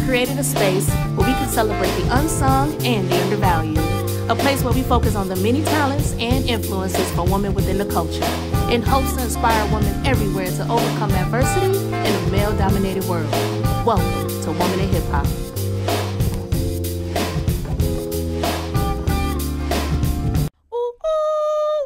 created a space where we can celebrate the unsung and the undervalued. A place where we focus on the many talents and influences for women within the culture, in hopes to inspire women everywhere to overcome adversity in a male-dominated world. Welcome to Women in Hip Hop.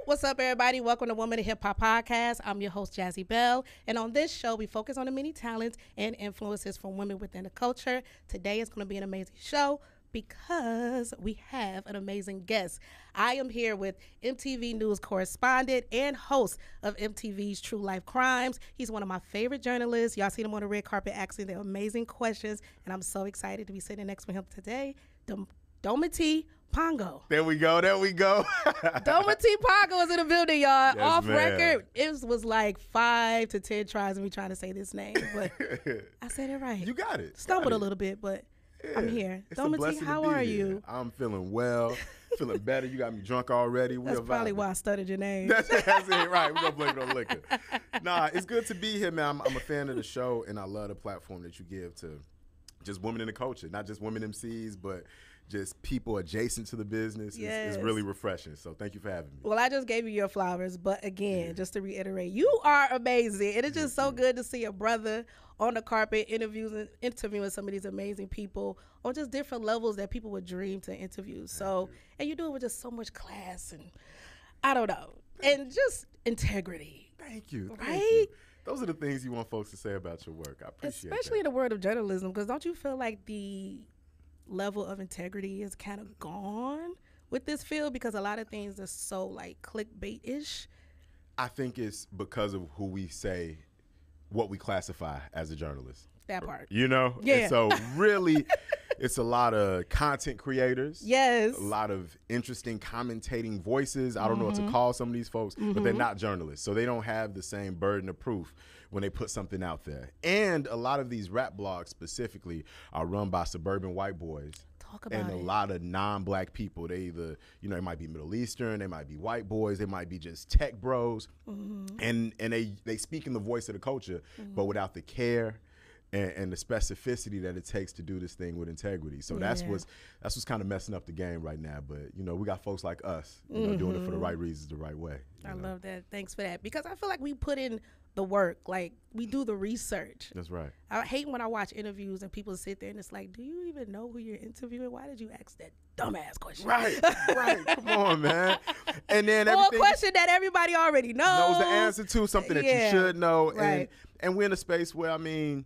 What's up, everybody? Welcome to Women in Hip Hop Podcast. I'm your host, Jazzie Belle, and on this show, we focus on the many talents and influences from women within the culture. Today is going to be an amazing show because we have an amazing guest. I am here with MTV News correspondent and host of MTV's True Life Crimes. He's one of my favorite journalists. Y'all seen him on the red carpet asking the amazing questions, and I'm so excited to be sitting next to him today. Dometi Pongo. There we go. Dometi Pongo is in the building, y'all. Yes, Off ma'am. record, it was like 5 to 10 tries of me trying to say this name, but I said it right. You got it. Stumbled a little bit, but yeah, I'm here. Dometi, how are you? I'm feeling well, feeling better. You got me drunk already. That's probably why I stuttered your name. That's it, right. We're going to blame it on liquor. Nah, it's good to be here, man. I'm a fan of the show, and I love the platform that you give to just women in the culture, not just women MCs, but just people adjacent to the business. Yes. It's really refreshing. So thank you for having me. Well, I just gave you your flowers, but again, just to reiterate, you are amazing. It is just so good to see a brother on the carpet interviewing some of these amazing people on just different levels that people would dream to interview. So, and you do it with just so much class and I don't know, and just integrity. Thank you. Right? Thank you. Those are the things you want folks to say about your work. I appreciate Especially in the world of journalism, because don't you feel like the level of integrity is kind of gone with this field because a lot of things are so like clickbait-ish? I think it's because of who we say, what we classify as a journalist. That part. You know? Yeah. And so really, it's a lot of content creators. Yes. A lot of interesting commentating voices. I don't know what to call some of these folks, but they're not journalists. So they don't have the same burden of proof when they put something out there. And a lot of these rap blogs specifically are run by suburban white boys. Talk about and a lot of non-black people. They either, you know, it might be Middle Eastern, they might be white boys, they might be just tech bros. And they speak in the voice of the culture, but without the care and the specificity that it takes to do this thing with integrity. So that's what's kind of messing up the game right now. But, you know, we got folks like us, you know, doing it for the right reasons, the right way. I love that. Thanks for that. Because I feel like we put in the work, like we do the research. That's right. I hate when I watch interviews and people sit there and it's like, do you even know who you're interviewing? Why did you ask that dumbass question? Right, right. Come on, man. And then or everything a question that everybody already knows the answer to, something that you should know. Right. And we're in a space where, I mean,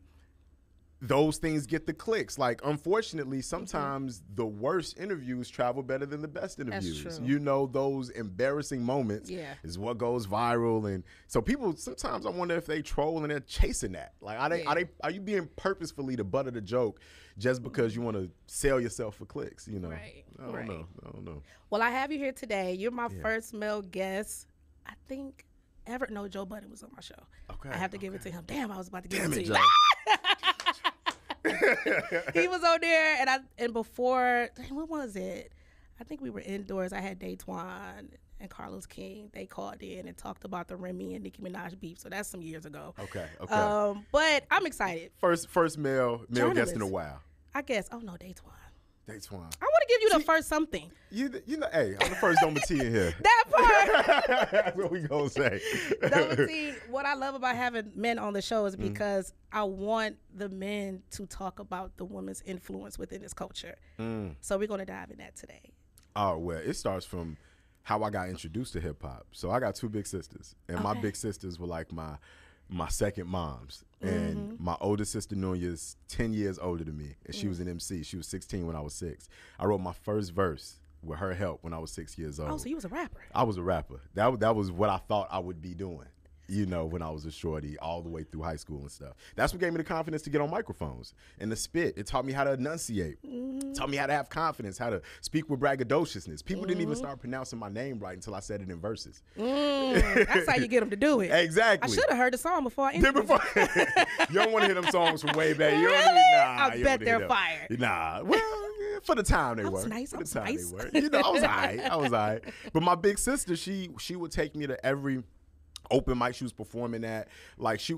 those things get the clicks. Like, unfortunately, sometimes the worst interviews travel better than the best interviews. That's true. You know, those embarrassing moments is what goes viral. And so people, sometimes I wonder if they troll and they're chasing that. Like, are you being purposefully to butter the joke just because you want to sell yourself for clicks? You know, Right. I don't know. Well, I have you here today. You're my first male guest, I think, ever. No, Joe Budden was on my show. Okay. I have to give it to him. Damn, I was about to give it to Joe. you. He was on there, and before, what was it? I think we were indoors. I had Daytwan and Carlos King. They called in and talked about the Remy and Nicki Minaj beef. So that's some years ago. Okay. But I'm excited. First male guest in a while. I guess. Oh no, Daytwan. Daytwan. I want to give you the first something. You know, hey, I'm the first Dometi in here. That part. That's what we gonna say. Dometi, what I love about having men on the show is because I want the men to talk about the women's influence within this culture. So we're gonna dive in that today. Oh, well, it starts from how I got introduced to hip hop. So I got two big sisters, and my big sisters were like my second moms. And my older sister, Nunya, is 10 years older than me, and she was an MC. She was 16 when I was 6. I wrote my first verse with her help when I was 6 years old. Oh, so you was a rapper. I was a rapper. That was what I thought I would be doing, you know, when I was a shorty all the way through high school and stuff. That's what gave me the confidence to get on microphones and to spit. It taught me how to enunciate. It taught me how to have confidence, how to speak with braggadociousness. People didn't even start pronouncing my name right until I said it in verses. That's how you get them to do it. Exactly. I should have heard the song before I interviewed you. You don't want to hear them songs from way back. You don't Really? nah, I you bet don't they're hear them. fire. Nah. Well, yeah, for the time they I were. was nice. For I the was time nice. they were. You know, I was all right. But my big sister, she would take me to every open mic she was performing at.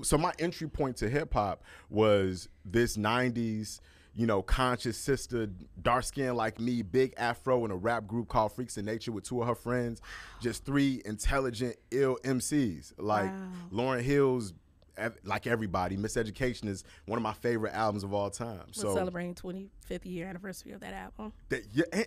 So my entry point to hip hop was this 90s, you know, conscious sister, dark skin like me, big afro in a rap group called Freaks in Nature with 2 of her friends. Just 3 intelligent, ill MCs. Like Lauryn Hill's Like Everybody. Miseducation is one of my favorite albums of all time. We're celebrating 25th year anniversary of that album.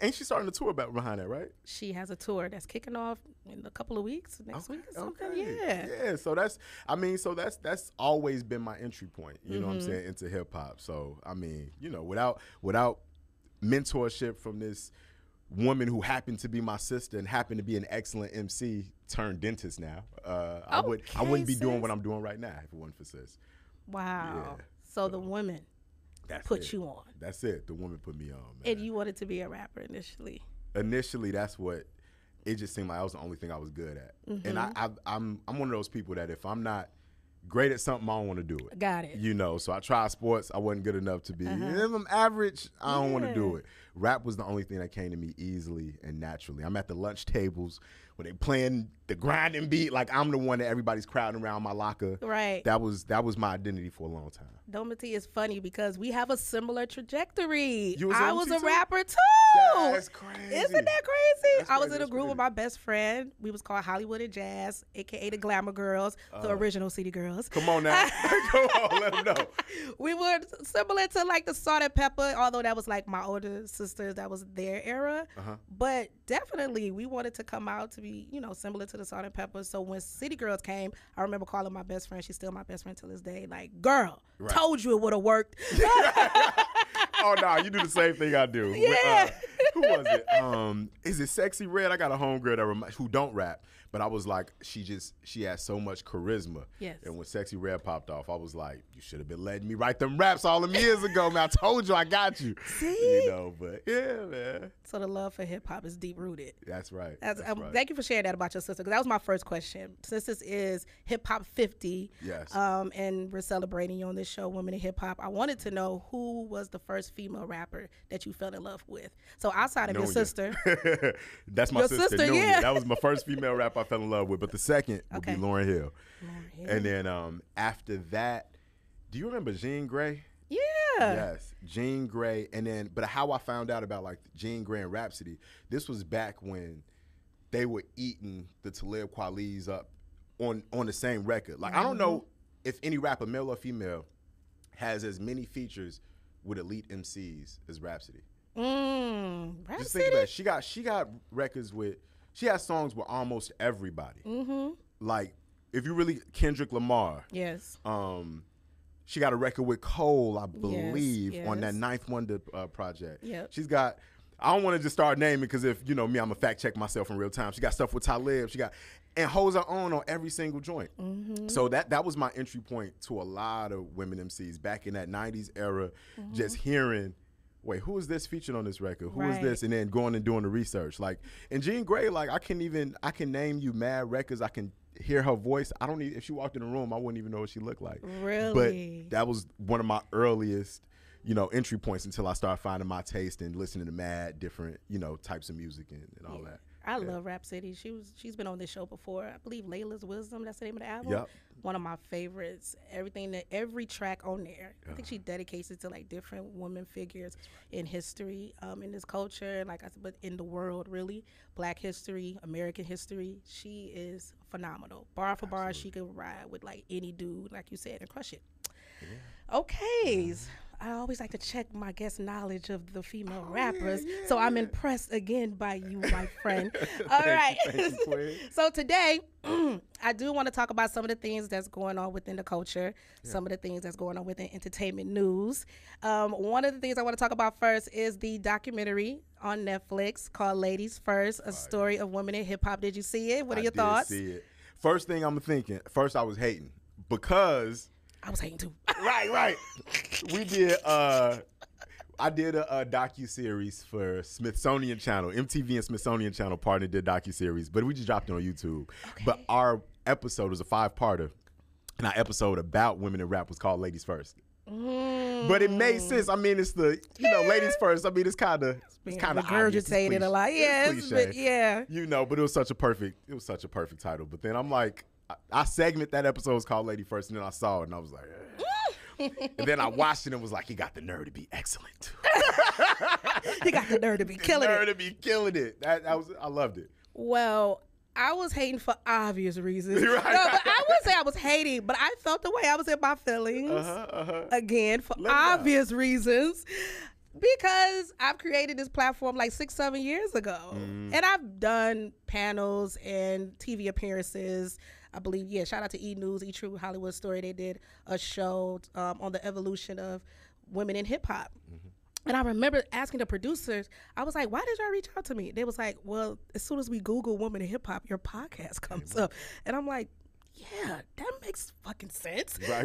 Ain't she starting a tour behind that, right? She has a tour that's kicking off in a couple of weeks, next week or something. Okay. Yeah, so that's always been my entry point, you know what I'm saying, into hip hop. So, I mean, you know, without mentorship from this woman who happened to be my sister and happened to be an excellent MC turned dentist now, I wouldn't be doing what I'm doing right now if it wasn't for sis. Wow. Yeah, so the woman put you on. That's it. The woman put me on, man. And you wanted to be a rapper initially. Initially, that's what it just seemed like. That was the only thing I was good at. And I'm one of those people that if I'm not great at something, I don't want to do it. Got it. You know, so I tried sports. I wasn't good enough to be. If I'm average, I don't want to do it. Rap was the only thing that came to me easily and naturally. I'm at the lunch tables when they playing the grinding beat. Like I'm the one that everybody's crowding around my locker. Right. That was my identity for a long time. Dometi is funny because we have a similar trajectory. You was I was a rapper too. That's crazy. Isn't that crazy? That's I was crazy. in a group with my best friend. We was called Hollywood and Jazz, aka the Glamour Girls, the original City Girls. Come on now. Come on, let them know. We were similar to like the Salt and Pepper, although that was like my older sisters, that was their era. But definitely we wanted to come out to be, you know, similar to the Salt and Pepper. So when City Girls came, I remember calling my best friend, she's still my best friend till this day, like, girl, told you it would have worked. Oh no, you do the same thing I do. Yeah. Who was it? Is it Sexy Red? I got a homegirl who don't rap, but I was like, she has so much charisma. Yes. And when Sexy Red popped off, I was like, you should have been letting me write them raps all them years ago, man. I told you I got you. See? You know, but yeah, man. So the love for hip hop is deep rooted. That's right. That's right. Thank you for sharing that about your sister, because that was my first question. Since this is Hip Hop 50, yes, and we're celebrating you on this show, Women in Hip Hop, I wanted to know who was the first female rapper that you fell in love with. So outside of your sister. That's my sister, yeah. That was my first female rap I fell in love with, but the second would be Lauryn Hill. And then after that, do you remember Jean Grey? Yeah. Yes, Jean Grey. And then, but how I found out about like Jean Grey and Rhapsody, this was back when they were eating the Talib Kweli's up on the same record. Like I don't know if any rapper, male or female, has as many features with elite MCs as Rhapsody. Rhapsody? Just think about it. She got records with, she has songs with almost everybody. Like if you really, Kendrick Lamar. Yes. She got a record with Cole, I believe, on that Ninth Wonder project. Yep. She's got, I don't want to just start naming because if, you know me, I'm going to fact check myself in real time. She got stuff with Talib. She got, and holds her own on every single joint. So that was my entry point to a lot of women MCs back in that 90s era, just hearing, wait, who is this featured on this record? Who is this? And then going and doing the research. Like, and Jean Grey, like, I can name you mad records. I can hear her voice. I don't even, if she walked in the room, I wouldn't even know what she looked like. Really? But that was one of my earliest, you know, entry points until I started finding my taste and listening to mad different, you know, types of music and all that. I love Rhapsody. She's been on this show before. I believe Layla's Wisdom, that's the name of the album. Yep. One of my favorites. Every track on there. I think she dedicates it to like different women figures in history, in this culture, like I said, but in the world really. Black history, American history. She is phenomenal. Bar for bar, she could ride with like any dude, like you said, and crush it. Yeah. Okay. I always like to check my guest knowledge of the female rappers, so I'm impressed again by you, my friend. All right. Thank you, So today, I do want to talk about some of the things that's going on within the culture, some of the things that's going on within entertainment news. One of the things I want to talk about first is the documentary on Netflix called Ladies First, a story of women in hip hop. Did you see it? What are your thoughts? I did see it. First thing I'm thinking, first I was hating because I was hating too. Right. We did. I did a docu-series for Smithsonian Channel. MTV and Smithsonian Channel partnered, did docu-series, but we just dropped it on YouTube. Okay. But our episode was a 5-parter, and our episode about women in rap was called Ladies First. But it made sense. I mean, it's the, you know, ladies first. I mean, it's kind of regurgitated a lot. Yes, but yeah. You know, but it was such a perfect title. But then I'm like, I segment that episode was called Lady First, and then I saw it, and I was like, And then I watched it and was like, he got the nerve to be excellent. He got the nerve to be killing it. The nerve to be killing it. I loved it. Well, I was hating for obvious reasons. Right. No, but I wouldn't say I was hating, but I felt the way I was in my feelings. Again, for obvious reasons. Because I've created this platform like 6-7 years ago. And I've done panels and TV appearances. I believe, shout out to E! News, E! True Hollywood Story. They did a show on the evolution of women in hip hop. And I remember asking the producers, I was like, why did y'all reach out to me? They was like, well, as soon as we Google women in hip hop, your podcast comes up. And I'm like, yeah, that makes fucking sense. Right.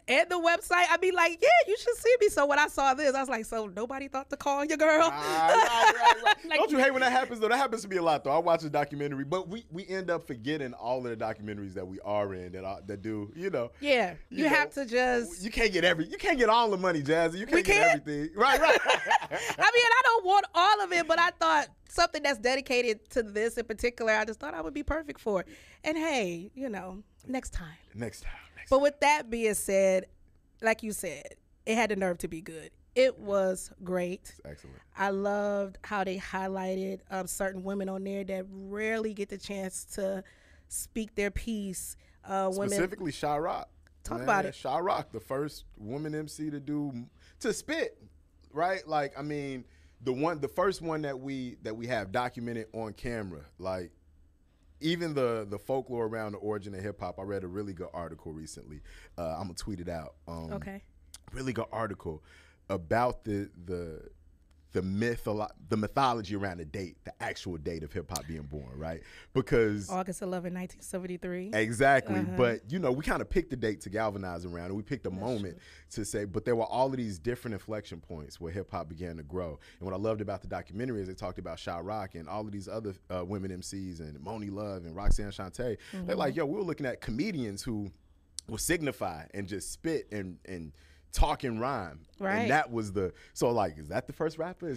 And the website, I be like, yeah, you should see me. So when I saw this, I was like, so nobody thought to call your girl? Right. Like, don't you hate when that happens, though? That happens to me a lot, though. I watch a documentary, but we end up forgetting all of the documentaries that we are in that do, Yeah, you have to just... You can't get all the money, Jazzie. You can't get everything. Right. I mean, I don't want all of it, but I thought something that's dedicated to this in particular, I just thought I would be perfect for it. And hey, next time. But with that being said, like you said, it had the nerve to be good. It was great. Excellent. I loved how they highlighted certain women on there that rarely get the chance to speak their piece. Specifically, Sha Rock. Talk about it. Sha Rock, the first woman MC to spit, right? Like, I mean, the first one that we have documented on camera, like, even the folklore around the origin of hip hop. I read a really good article recently. I'm gonna tweet it out. Okay. Really good article about the mythology around the actual date of hip hop being born, right? Because August 11, 1973. Exactly. But we kind of picked the date to galvanize around, and we picked a moment to say, but there were all of these different inflection points where hip hop began to grow. And what I loved about the documentary is they talked about Sha Rock and all of these other women MCs and Moni Love and Roxanne Shante. They're like, we were looking at comedians who would signify and just spit and talk and rhyme. Right. And that was is that the first rapper?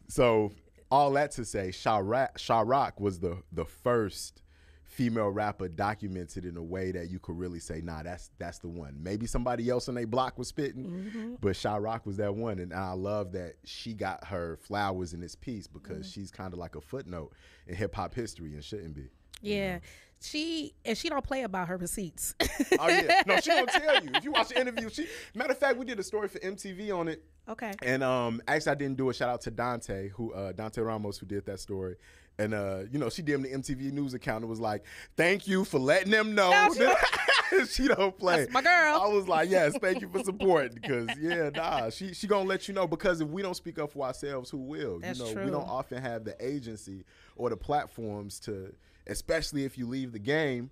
So all that to say, Sha Rock was the first female rapper documented in a way that you could really say, nah, that's the one. Maybe somebody else on their block was spitting, but Sha Rock was that one. And I love that she got her flowers in this piece because she's kind of like a footnote in hip hop history and shouldn't be. Yeah. She don't play about her receipts. Oh yeah, no, she gonna tell you. If you watch the interview, matter of fact, we did a story for MTV on it. Okay. And actually, I didn't do a shout out to Dante Ramos, who did that story. And she did the MTV News account and was like, "Thank you for letting them know that she don't play." That's my girl. I was like, "Yes, thank you for supporting." Because she gonna let you know. Because if we don't speak up for ourselves, who will? That's true. We don't often have the agency or the platforms to. Especially if you leave the game,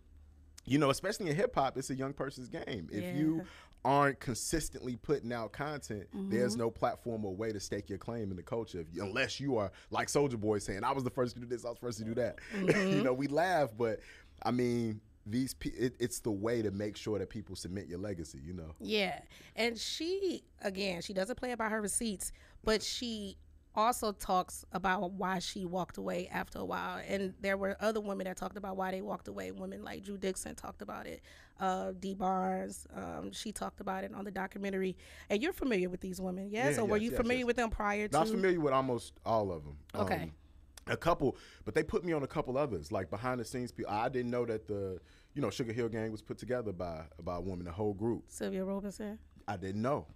especially in hip hop, it's a young person's game. If you aren't consistently putting out content, there's no platform or way to stake your claim in the culture unless you are like Soulja Boy saying, I was the first to do this, I was the first to do that. We laugh, but I mean, it's the way to make sure that people submit your legacy, Yeah. And she doesn't play about her receipts, but she also talks about why she walked away after a while. And there were other women that talked about why they walked away. Women like Drew Dixon talked about it. Dee Barnes, she talked about it on the documentary. And you're familiar with these women, yes? Or were you familiar with them prior to? I was familiar with almost all of them. Okay. A couple, but they put me on a couple others, like behind the scenes people. I didn't know that the Sugar Hill Gang was put together by a woman, the whole group. Sylvia Robinson? I didn't know,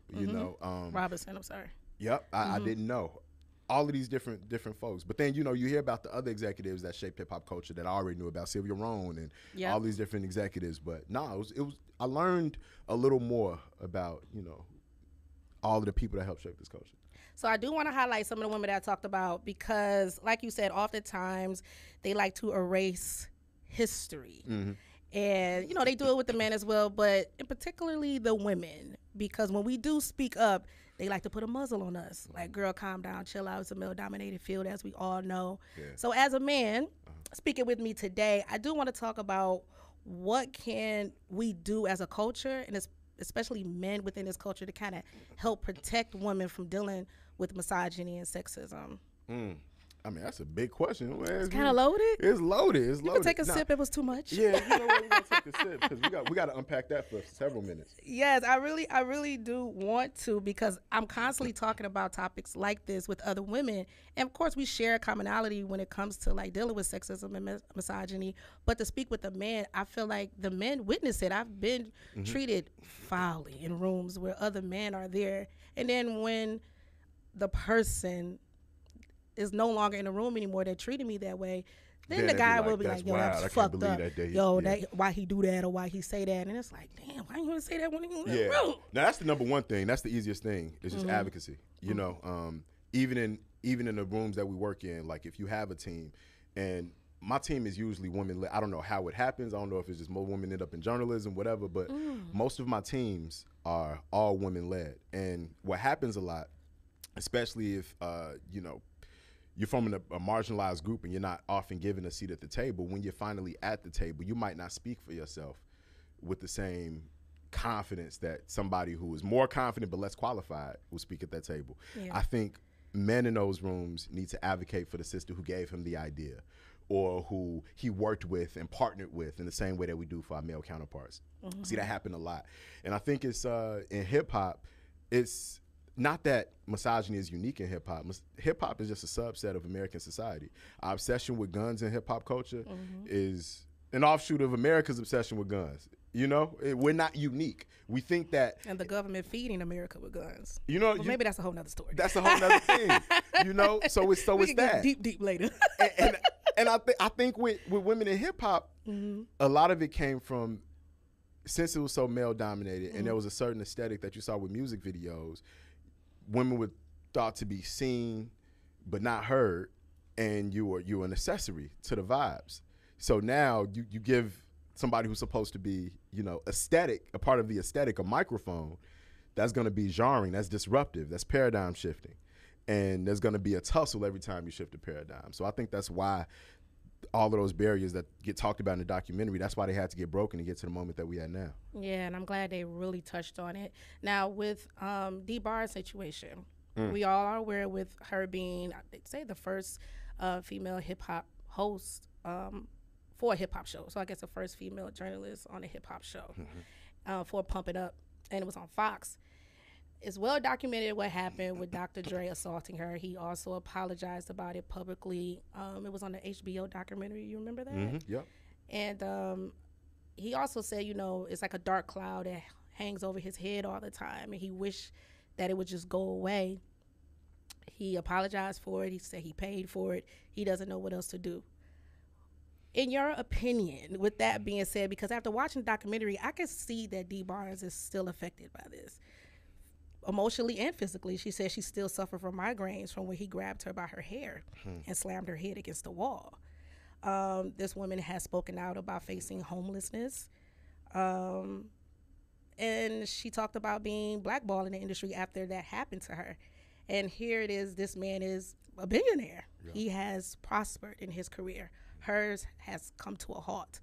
Robinson, I'm sorry. Yep, I didn't know. All of these different folks. But then, you hear about the other executives that shaped hip-hop culture that I already knew about, Sylvia Rohn and all these different executives. But it was I learned a little more about, all of the people that helped shape this culture. So I do want to highlight some of the women that I talked about because, like you said, oftentimes they like to erase history. And, they do it with the men as well, but particularly the women, because when we do speak up, they like to put a muzzle on us. Like, girl, calm down, chill out. It's a male-dominated field, as we all know. Yeah. So as a man, speaking with me today, I do want to talk about what can we do as a culture, and especially men within this culture, to kind of help protect women from dealing with misogyny and sexism. I mean, that's a big question. It's kind of loaded. It's loaded. It's you loaded. You can take a sip. It was too much. Yeah, you know what? We're going to take a sip because we got to unpack that for several minutes. Yes, I really do want to, because I'm constantly talking about topics like this with other women. And, of course, we share a commonality when it comes to, like, dealing with sexism and misogyny. But to speak with the men, I feel like the men witness it. I've been treated foully in rooms where other men are there. And then when the person is no longer in the room anymore, they're treating me that way, then the guy will be like, yo, that's fucked up. Why he do that or why he say that? And it's like, damn, why you want to say that when you in the room? Now, that's the number one thing. That's the easiest thing. It's just advocacy. You know, even in the rooms that we work in, like if you have a team, and my team is usually women-led. I don't know how it happens. I don't know if it's just more women end up in journalism, whatever, but most of my teams are all women-led. And what happens a lot, especially if, you know, you're from a marginalized group and you're not often given a seat at the table, when you're finally at the table, you might not speak for yourself with the same confidence that somebody who is more confident but less qualified will speak at that table. Yeah. I think men in those rooms need to advocate for the sister who gave him the idea or who he worked with and partnered with in the same way that we do for our male counterparts. See, that happen a lot. And I think it's in hip-hop, it's not that misogyny is unique in hip-hop. Hip-hop is just a subset of American society. Our obsession with guns in hip-hop culture is an offshoot of America's obsession with guns. You know, we're not unique. We think that... And the government feeding America with guns. You know, well, maybe that's a whole nother story. That's a whole nother thing. You know, so it's that. Get deep later. and I think with women in hip-hop, a lot of it came from, since it was so male-dominated and there was a certain aesthetic that you saw with music videos, women were thought to be seen but not heard, and you were an accessory to the vibes. So now you give somebody who's supposed to be, you know, aesthetic, a part of the aesthetic, a microphone, that's going to be jarring, that's disruptive, that's paradigm shifting. And there's going to be a tussle every time you shift a paradigm. So I think that's why all of those barriers that get talked about in the documentary, that's why they had to get broken to get to the moment that we had now. Yeah, and I'm glad they really touched on it. Now, with Dee Barnes' situation, we all are aware with her being, they'd say, the first female hip-hop host for a hip-hop show. So I guess the first female journalist on a hip-hop show for Pump It Up, and it was on Fox. It's well documented what happened with Dr. Dre assaulting her. He also apologized about it publicly. It was on the HBO documentary. You remember that? Yep. And he also said, you know, it's like a dark cloud that hangs over his head all the time, and he wished that it would just go away. He apologized for it. He said he paid for it. He doesn't know what else to do. In your opinion, with that being said, because after watching the documentary, I can see that Dee Barnes is still affected by this. Emotionally and physically. She says she still suffers from migraines from when he grabbed her by her hair and slammed her head against the wall. This woman has spoken out about facing homelessness. And she talked about being blackballed in the industry after that happened to her. And here it is, this man is a billionaire. Yeah. He has prospered in his career. Hers has come to a halt.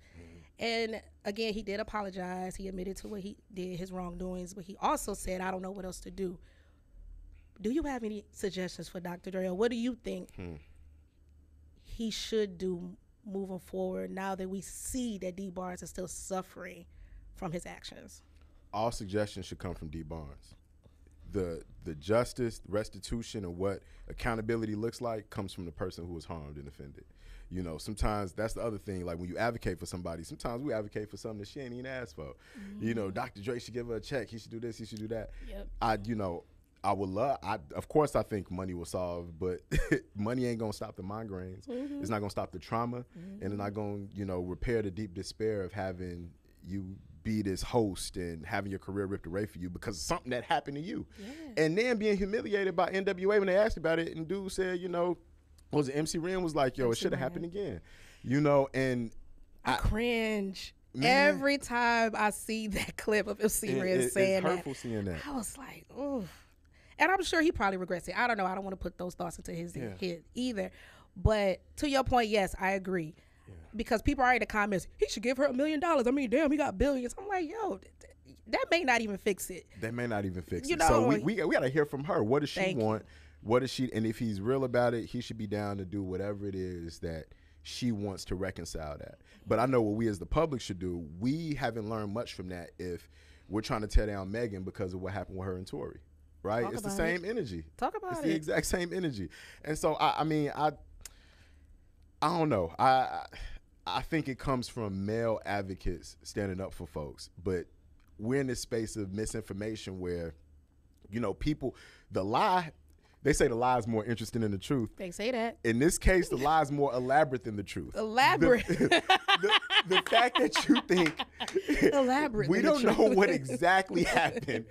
And again, he did apologize. He admitted to what he did, his wrongdoings, but he also said, I don't know what else to do. Do you have any suggestions for Dr. Dre? Or what do you think he should do moving forward now that we see that Dee Barnes is still suffering from his actions? All suggestions should come from Dee Barnes. The justice, restitution, and what accountability looks like comes from the person who was harmed and offended. You know, sometimes that's the other thing. Like when you advocate for somebody, sometimes we advocate for something that she ain't even asked for. You know, Dr. Dre should give her a check. He should do this. He should do that. Yep. I would love. Of course, I think money will solve, but money ain't gonna stop the migraines. It's not gonna stop the trauma, and it's not gonna, you know, repair the deep despair of having you be this host and having your career ripped away from you because of something that happened to you, and then being humiliated by NWA when they asked about it, and dude said, you know, was it MC Ren was like, yo, it should have happened again, you know, and I cringe. Every time I see that clip of MC Ren saying it's hurtful seeing that. I was like, ooh. And I'm sure he probably regrets it. I don't know. I don't want to put those thoughts into his head either. But to your point, yes, I agree. Yeah. Because people are in the comments, he should give her $1 million. I mean, damn, he got billions. I'm like, yo, that may not even fix it. That may not even fix you it. Know, so we got to hear from her. What does she want? What is she? And if he's real about it, he should be down to do whatever it is that she wants to reconcile that. But I know what we as the public should do. We haven't learned much from that if we're trying to tear down Megan because of what happened with her and Tory, right? It's the same energy. Talk about it. It's the exact same energy. And so, I mean, I don't know. I think it comes from male advocates standing up for folks. But we're in this space of misinformation where, you know, people, the lie, they say the lie is more interesting than the truth. They say that. In this case, the lie is more elaborate than the truth. Elaborate. The fact that you think elaborate. We don't know what exactly happened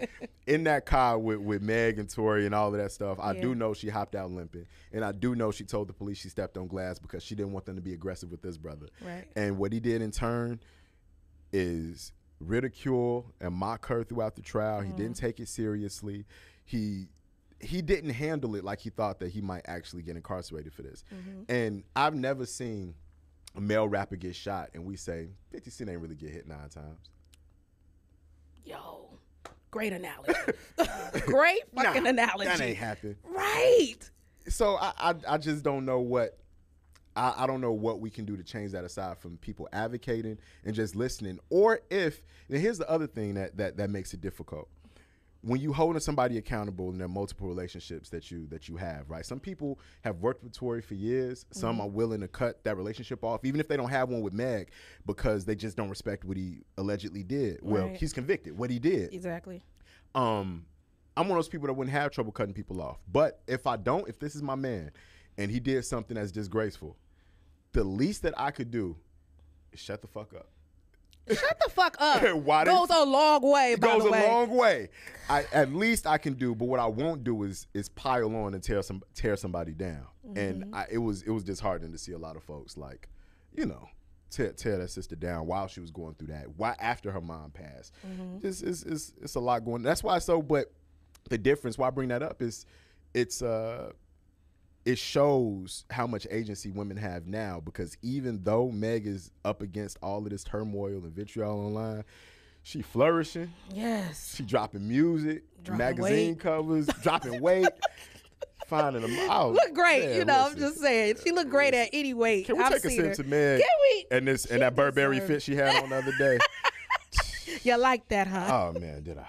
in that car with Meg and Tory and all of that stuff. I do know she hopped out limping. And I do know she told the police she stepped on glass because she didn't want them to be aggressive with this brother. Right. And what he did in turn is ridicule and mock her throughout the trial. He didn't take it seriously. He didn't handle it like he thought that he might actually get incarcerated for this. And I've never seen a male rapper get shot and we say 50 Cent ain't really get hit 9 times. Yo, great analogy. Great fucking analogy. That ain't happened. Right. So I just don't know what I don't know what we can do to change that aside from people advocating and just listening. Or if, and here's the other thing that makes it difficult. When you holding somebody accountable in their multiple relationships that you have, right? Some people have worked with Tory for years. Some are willing to cut that relationship off, even if they don't have one with Meg, because they just don't respect what he allegedly did. Well, he's convicted. What he did. Exactly. I'm one of those people that wouldn't have trouble cutting people off. But if this is my man and he did something that's disgraceful, the least that I could do is shut the fuck up. Shut the fuck up. Goes a long way, by the way. Goes a long way. At least I can do, but what I won't do is pile on and tear somebody down. And it was disheartening to see a lot of folks like, you know, tear that sister down while she was going through that. Why after her mom passed. It's a lot going. That's why. But the difference. Why I bring that up is it shows how much agency women have now, because even though Meg is up against all of this turmoil and vitriol online, she flourishing. Yes. She dropping music, magazine weight. covers, dropping weight, finding them out. Look great, I'm just saying. She looked great at any weight. Can we take a sip to Meg? Can we? And that Burberry fit she had on the other day. You like that, huh? Oh man, did I?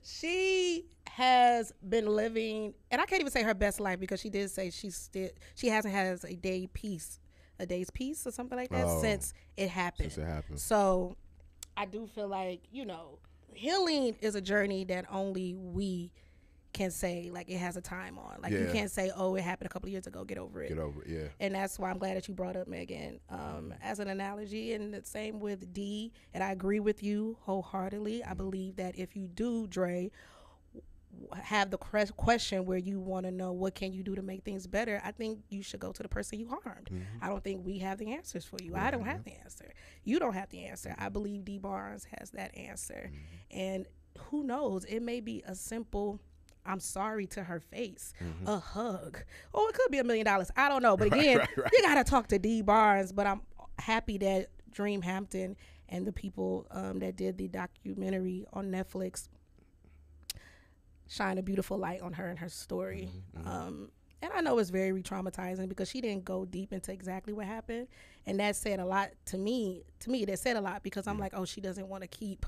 She has been living, and I can't even say her best life, because she did say she hasn't had a day's peace or something like that since it happened. So I do feel like, healing is a journey that only we can say, like, it has a time on. Like, you can't say, oh, it happened a couple of years ago, get over it. Yeah. And that's why I'm glad that you brought up Megan as an analogy, and the same with Dee. And I agree with you wholeheartedly. I believe that if you do, Dre, have the question where you want to know what can you do to make things better, I think you should go to the person you harmed. I don't think we have the answers for you. I don't have the answer. You don't have the answer. I believe Dee Barnes has that answer. And who knows, it may be a simple I'm sorry to her face, a hug. Oh, it could be $1 million. I don't know. But again, you got to talk to Dee Barnes. But I'm happy that Dream Hampton and the people that did the documentary on Netflix shine a beautiful light on her and her story. And I know it's very re-traumatizing because she didn't go deep into exactly what happened. And that said a lot to me. That said a lot because I'm like, oh, she doesn't want to keep.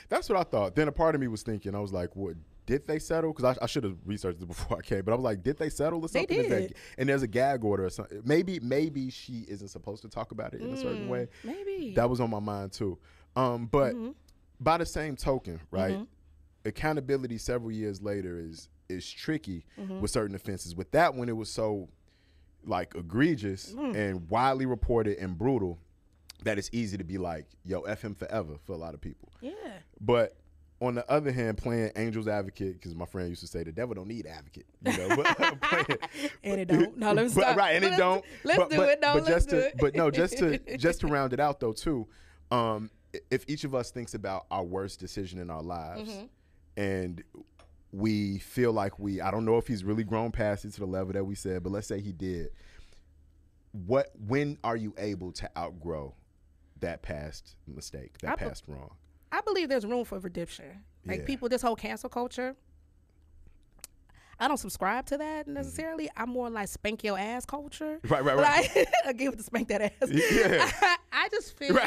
That's what I thought. Then a part of me was thinking, I was like, what? Did they settle? Because I should have researched it before I came, but I was like, did they settle or something? They did. And there's a gag order or something. Maybe she isn't supposed to talk about it in a certain way. Maybe. That was on my mind too. But by the same token, right, accountability several years later is tricky with certain offenses. With that one, it was so like egregious and widely reported and brutal that it's easy to be like, yo, F him forever for a lot of people. Yeah. But on the other hand, playing angel's advocate, because my friend used to say the devil don't need advocate, But, and it don't. No, let's stop. Right, and it don't. Let's do it. No, let's do it. But no, just to round it out though too, if each of us thinks about our worst decision in our lives, and we feel like I don't know if he's really grown past it to the level that we said, but let's say he did. When are you able to outgrow that past mistake, past wrong? I believe there's room for redemption. Like people, this whole cancel culture, I don't subscribe to that necessarily. I'm more like spank your ass culture. Right. Like, I give it to spank that ass. Yeah. I just feel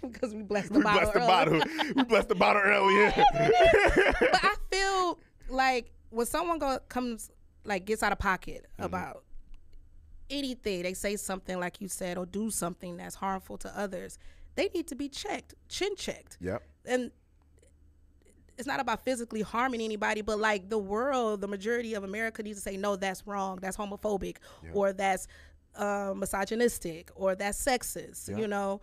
because we blessed the We bottle. We blessed the bottle earlier. But I feel like when someone gets out of pocket about anything, they say something like you said or do something that's harmful to others, they need to be chin checked. Yep. And it's not about physically harming anybody, but like the world, the majority of America needs to say, no, that's wrong, that's homophobic, or that's misogynistic, or that's sexist, you know.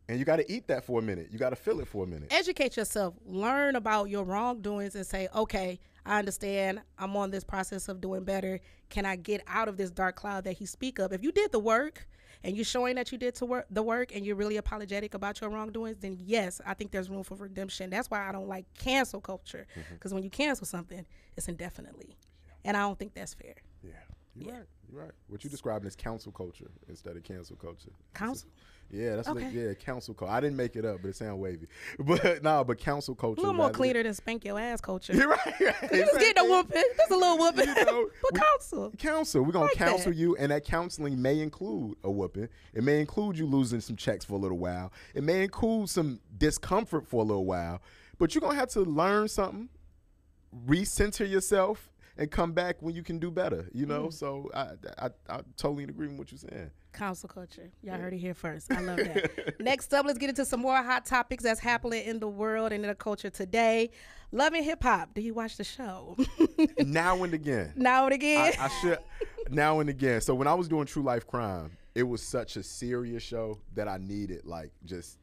And you got to eat that for a minute. You got to feel it for a minute. Educate yourself. Learn about your wrongdoings and say, okay, I understand. I'm on this process of doing better. Can I get out of this dark cloud that he speak of? If you did the work and you're showing that you did the work and you're really apologetic about your wrongdoings, then yes, I think there's room for redemption. That's why I don't like cancel culture, because when you cancel something, it's indefinitely. And I don't think that's fair. Yeah, you're right. What you describing is counsel culture instead of cancel culture. Counsel? Yeah, that's okay. Counsel culture. I didn't make it up, but it sounds wavy. But counsel culture. A little more cleaner than spank your ass culture. You're right. You just get a whooping. That's a little whooping. You know, but counsel. Counsel. We're going like to counsel that. you, and that counseling may include a whooping. It may include you losing some checks for a little while. It may include some discomfort for a little while. But you're going to have to learn something, recenter yourself, and come back when you can do better, you know? So I totally agree with what you're saying. Counsel culture. Y'all heard it here first. I love that. Next up, let's get into some more hot topics that's happening in the world and in the culture today. Love and Hip Hop. Do you watch the show? Now and again. Now and again? I should. Now and again. So when I was doing True Life Crime, it was such a serious show that I needed like just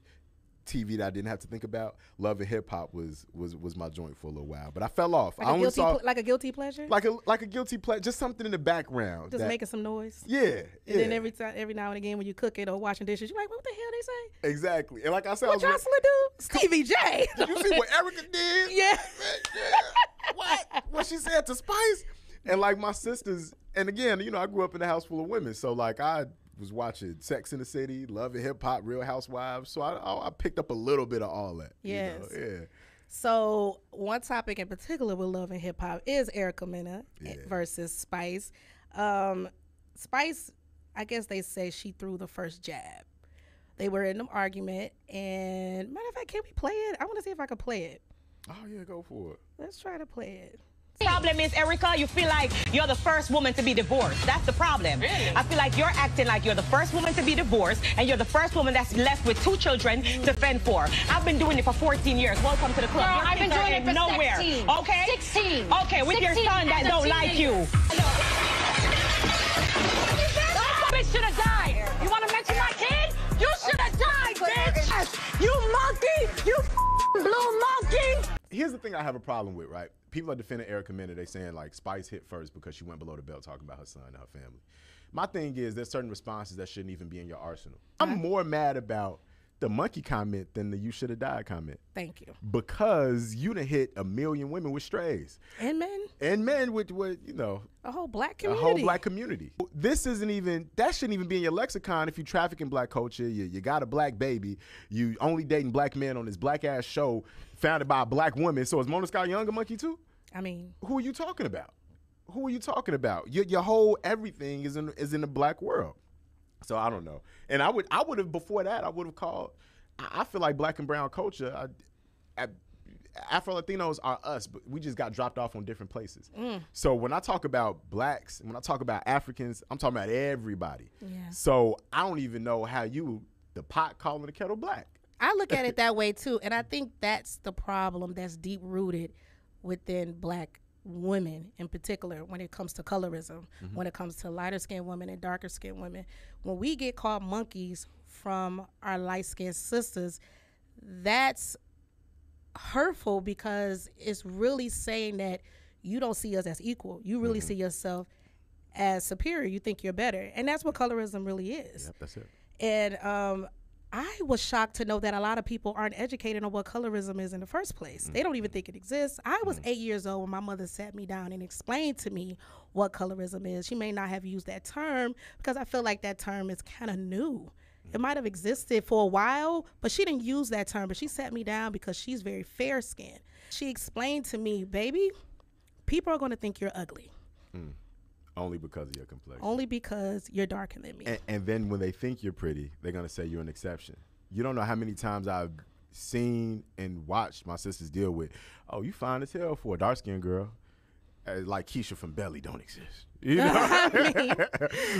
TV that I didn't have to think about. Love and Hip Hop was my joint for a little while, but I fell off. Like I a only saw like a guilty pleasure? like a guilty pleasure, just something in the background, just making some noise. Yeah. And then every now and again when you cook it or washing dishes, you're like, what the hell they say? Exactly. And like I said, What Jocelyn do? Stevie J. Did you see what Erica did? Yeah. What she said to Spice? And like my sisters, and again, you know, I grew up in a house full of women, so like I was watching Sex in the City, Love and Hip Hop, Real Housewives. So I picked up a little bit of all that. Yes. You know? Yeah. So one topic in particular with Love and Hip Hop is Erica Mena versus Spice. Spice, I guess they say she threw the first jab. They were in an argument, and matter of fact, can we play it? I want to see if I can play it. Oh yeah, go for it. Let's try to play it. Problem is, Erica, you feel like you're the first woman to be divorced. That's the problem. Really? I feel like you're acting like you're the first woman to be divorced, and you're the first woman that's left with 2 children to fend for. I've been doing it for 14 years. Welcome to the club. Girl, I've been doing it for nowhere. 16. Okay? 16. Okay, with 16 your son that don't like you. Bitch should have died. You want to mention my kid? You should have died, bitch. You monkey. You blue monkey. Here's the thing I have a problem with, right? People are defending Erica Mena. They saying like Spice hit first because she went below the belt talking about her son and her family. My thing is there's certain responses that shouldn't even be in your arsenal. I'm more mad about the monkey comment than the you should have died comment. Thank you. Because you done hit 1 million women with strays. And men. And men with you know. A whole black community. A whole black community. This isn't even, that shouldn't even be in your lexicon if you traffic in black culture, you got a black baby, you only dating black men on this black ass show founded by a black woman. So is Mona Scott Young a monkey too? I mean. Who are you talking about? Who are you talking about? Your whole everything is in the black world. So I don't know. And I would have, before that, I would have called, I feel like black and brown culture, Afro-Latinos are us, but we just got dropped off on different places. So when I talk about blacks, when I talk about Africans, I'm talking about everybody. Yeah. So I don't even know how the pot calling the kettle black. I look at it that way too, and I think that's the problem that's deep-rooted within black women in particular when it comes to colorism, when it comes to lighter-skinned women and darker-skinned women. When we get called monkeys from our light-skinned sisters, that's hurtful because it's really saying that you don't see us as equal. You really see yourself as superior. You think you're better. And that's what colorism really is. Yep, that's it. And I was shocked to know that a lot of people aren't educated on what colorism is in the first place. They don't even think it exists. I was 8 years old when my mother sat me down and explained to me what colorism is. She may not have used that term because I feel like that term is kind of new. It might have existed for a while, but she didn't use that term. But she sat me down because she's very fair-skinned. She explained to me, baby, people are going to think you're ugly. Only because of your complexion. Only because you're darker than me. And then when they think you're pretty, they're going to say you're an exception. You don't know how many times I've seen and watched my sisters deal with, oh, you fine as hell for a dark-skinned girl. Like Keisha from Belly don't exist. You know? I mean,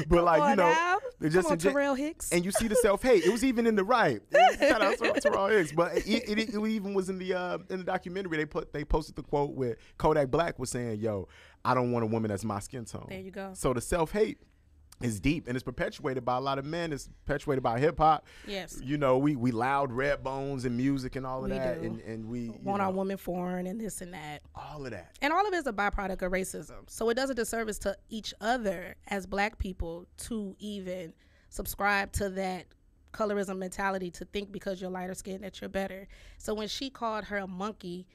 but like, you know, now. they just Come on, Terrell Hicks. And you see the self-hate. It was even in the right. Shout out to Terrell Hicks. But it even was in the documentary. They posted the quote where Kodak Black was saying, yo, I don't want a woman that's my skin tone. There you go. So the self-hate is deep, and it's perpetuated by a lot of men. It's perpetuated by hip-hop. Yes. You know, we loud red bones and music and all of We that. do. And we want our woman foreign and this and that. all of that. And all of it is a byproduct of racism. So it does a disservice to each other as black people to even subscribe to that colorism mentality, to think because you're lighter skinned that you're better. So when she called her a monkey,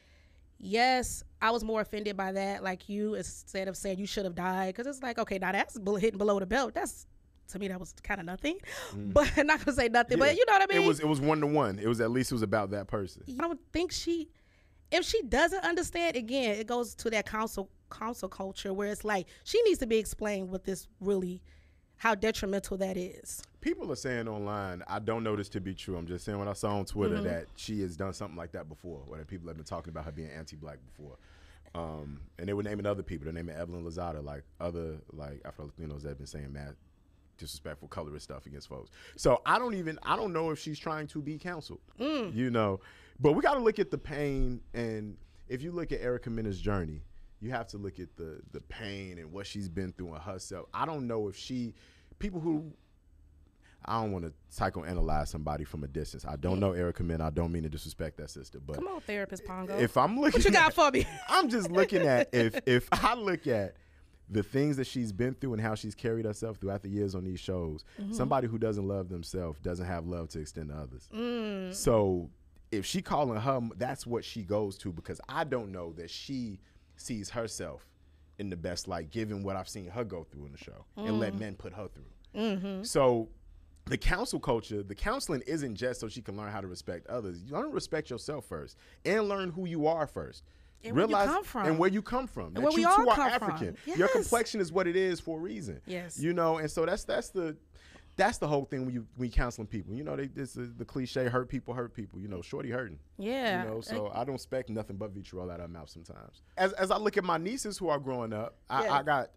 yes, I was more offended by that, like you, instead of saying you should have died. Because it's like, okay, now that's hitting below the belt. That's, to me, that was kind of nothing. But I'm not going to say nothing, but you know what I mean? It was 1-to-1. It was at least it was about that person. I don't think if she doesn't understand, again, it goes to that counsel culture where it's like she needs to be explained what this really, how detrimental that is. People are saying online, I don't know this to be true. I'm just saying what I saw on Twitter that she has done something like that before, where people have been talking about her being anti-black before. And they were naming other people. They're naming Evelyn Lozada, like other Afro-Latinos that have been saying mad disrespectful colorist stuff against folks. So I don't know if she's trying to be counseled, you know. But we got to look at the pain, and if you look at Erica Mena's journey, you have to look at the pain and what she's been through in herself. I don't know if I don't want to psychoanalyze somebody from a distance. I don't know Erica Mena. I don't mean to disrespect that sister, but Come on, therapist Pongo. if I'm looking, what you got for me? I'm just looking at if I look at the things that she's been through and how she's carried herself throughout the years on these shows. Somebody who doesn't love themselves doesn't have love to extend to others. So if she calling her, that's what she goes to, because I don't know that she sees herself in the best light, given what I've seen her go through in the show and let men put her through. So the counsel culture, the counseling isn't just so she can learn how to respect others. You learn to respect yourself first and learn who you are first. And where you come from. And where you come from. And where we all come African. from. Yes. Your complexion is what it is for a reason. Yes. You know, and so that's the whole thing when you counseling people. You know, this is the cliche, hurt people. You know, shorty hurting. Yeah. You know, so I don't expect nothing but vitriol out of her mouth sometimes. As I look at my nieces who are growing up, I got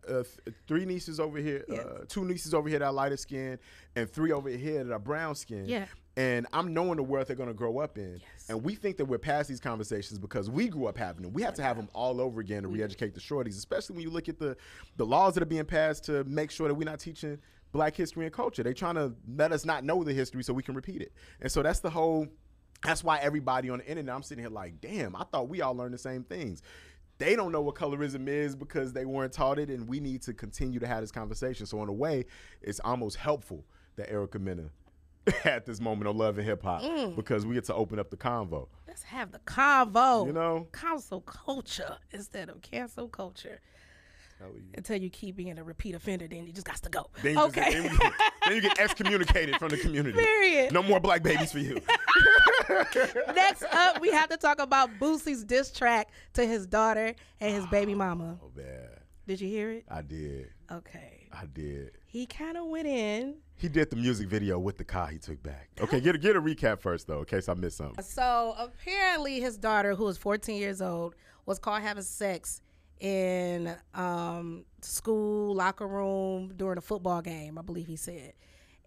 3 nieces over here, 2 nieces over here that are lighter skin, and 3 over here that are brown skin. Yeah. And I'm knowing the world they're going to grow up in. Yes. And we think that we're past these conversations because we grew up having them. We have to have them all over again to re-educate the shorties, especially when you look at the laws that are being passed to make sure that we're not teaching black history and culture. They're trying to let us not know the history so we can repeat it. And so that's why everybody on the internet, I'm sitting here like, damn, I thought we all learned the same things. They don't know what colorism is because they weren't taught it, and we need to continue to have this conversation. So in a way, it's almost helpful that Erica Mena at this moment of love and hip hop because we get to open up the convo. Let's have the convo. You know? Counsel culture instead of cancel culture. Until you keep being a repeat offender, then you just got to go. Then you get excommunicated from the community. Period. No more black babies for you. Next up, we have to talk about Boosie's diss track to his daughter and his baby mama. Oh, man. Did you hear it? I did. Okay. I did. He kind of went in. He did the music video with the car he took back. Okay, get a recap first, though, in case I missed something. So apparently his daughter, who was 14 years old, was caught having sex in school locker room during a football game, I believe he said.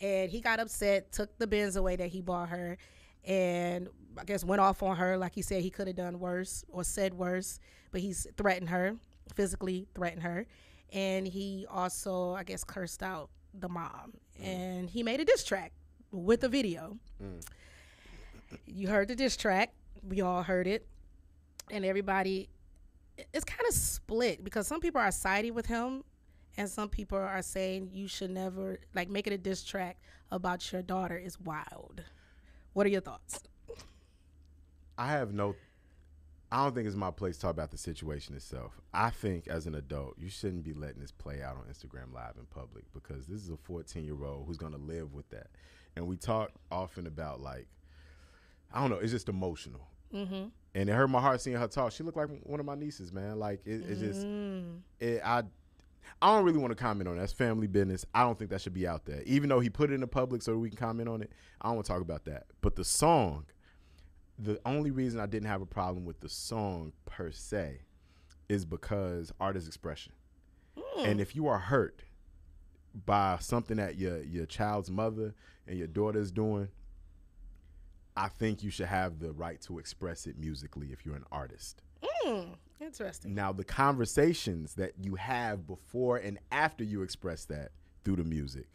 And he got upset, took the Benz away that he bought her, and I guess went off on her. Like he said, he could have done worse or said worse, but he's threatened her, physically threatened her. And he also, I guess, cursed out the mom. And he made a diss track with the video. You heard the diss track. We all heard it. And everybody, it's kind of split because some people are siding with him and some people are saying you should never, like, making a diss track about your daughter is wild. What are your thoughts? I don't think it's my place to talk about the situation itself. I think as an adult, you shouldn't be letting this play out on Instagram Live in public because this is a 14-year-old who's going to live with that. And we talk often about, like, I don't know, it's just emotional. and it hurt my heart seeing her talk. She looked like one of my nieces, man. Like it's just, I don't really want to comment on it. That's family business. I don't think that should be out there. Even though he put it in the public so we can comment on it, I don't want to talk about that. But the song, the only reason I didn't have a problem with the song per se is because art is expression. And if you are hurt by something that your child's mother and your daughter is doing, I think you should have the right to express it musically if you're an artist. Interesting. Now, the conversations that you have before and after you express that through the music,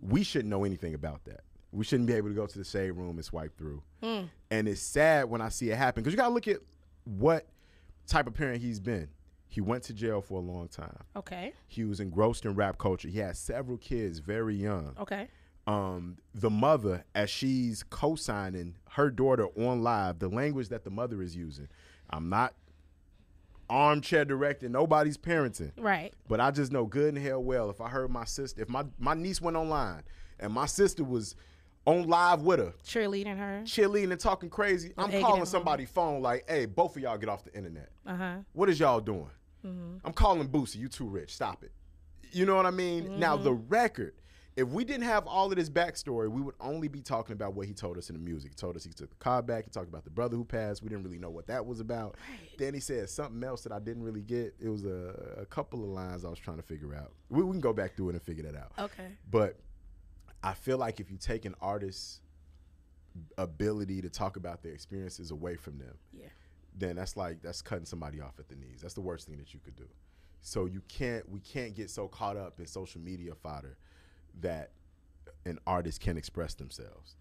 we shouldn't know anything about that. We shouldn't be able to go to the shade room and swipe through. And it's sad when I see it happen because you got to look at what type of parent he's been. He went to jail for a long time. Okay. He was engrossed in rap culture. He had several kids very young. Okay. The mother, as she's co-signing her daughter on live, the language that the mother is using, I'm not armchair directing nobody's parenting. Right. But I just know good and hell well if I heard my sister, if my niece went online and my sister was on live with her. Cheerleading and talking crazy. I'm calling somebody's phone like, hey, both of y'all get off the internet. What is y'all doing? I'm calling Boosie. You too rich. Stop it. You know what I mean? Now, the record, if we didn't have all of this backstory, we would only be talking about what he told us in the music. He told us he took the car back. He talked about the brother who passed. We didn't really know what that was about. Right. Then he said something else that I didn't really get. It was a couple of lines I was trying to figure out. We can go back through it and figure that out. Okay. But I feel like if you take an artist's ability to talk about their experiences away from them, then that's cutting somebody off at the knees. That's the worst thing that you could do. So we can't get so caught up in social media fodder that an artist can express themselves.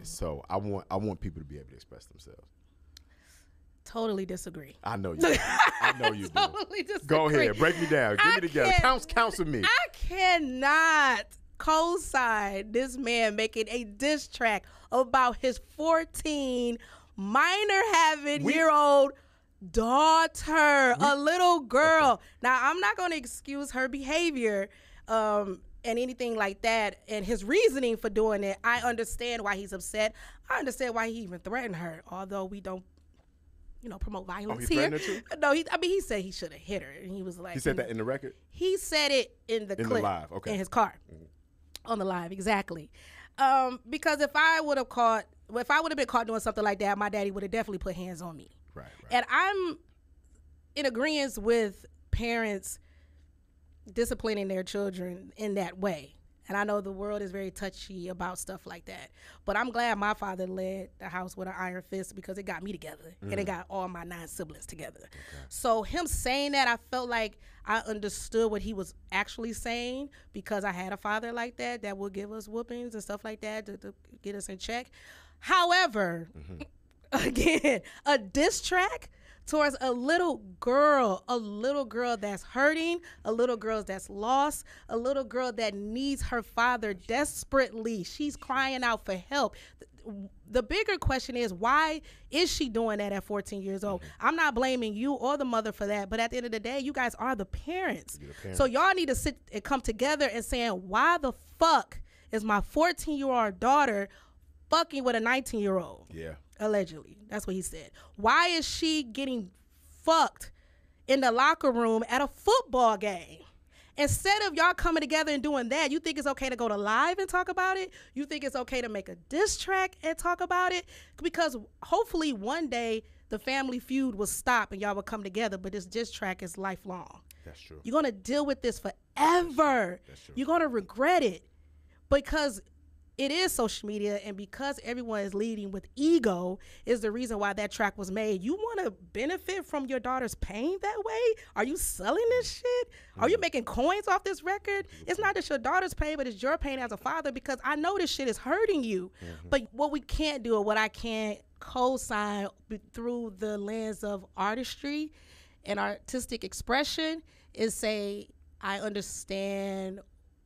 So I want people to be able to express themselves. Totally disagree. I know you do. I know you do. Totally disagree. Go ahead, break me down. Give me together. Counsel me. I cannot co-sign this man making a diss track about his 14 minor-having-year-old daughter, a little girl. Okay. Now, I'm not going to excuse her behavior and anything like that and his reasoning for doing it. I understand why he's upset. I understand why he even threatened her, although we don't, promote violence here. No, he said he should have hit her, and he was like, he said that in the record. He said it in the clip, live, okay, in his car, on the live, exactly. Because if I would have been caught doing something like that, my daddy would have definitely put hands on me. Right. And I'm in agreement with parents disciplining their children in that way. And I know the world is very touchy about stuff like that. But I'm glad my father led the house with an iron fist because it got me together. And it got all my 9 siblings together. Okay. So him saying that, I felt like I understood what he was actually saying because I had a father like that would give us whoopings and stuff like that to get us in check. However, again, a diss track towards a little girl that's hurting, a little girl that's lost, a little girl that needs her father desperately. She's crying out for help. The bigger question is, why is she doing that at 14 years old? I'm not blaming you or the mother for that, but at the end of the day, you guys are the parents. So y'all need to sit and come together and saying, why the fuck is my 14-year-old daughter fucking with a 19-year-old? Yeah. Allegedly. That's what he said. Why is she getting fucked in the locker room at a football game? Instead of y'all coming together and doing that, you think it's okay to go to live and talk about it? You think it's okay to make a diss track and talk about it? Because hopefully one day the family feud will stop and y'all will come together, but this diss track is lifelong. That's true. You're going to deal with this forever. That's true. You're going to regret it because it is social media, and because everyone is leading with ego is the reason why that track was made. You want to benefit from your daughter's pain that way? Are you selling this shit? Are you making coins off this record? It's not just your daughter's pain, but it's your pain as a father, because I know this shit is hurting you. But what we can't do, or what I can't co-sign through the lens of artistry and artistic expression, is say, I understand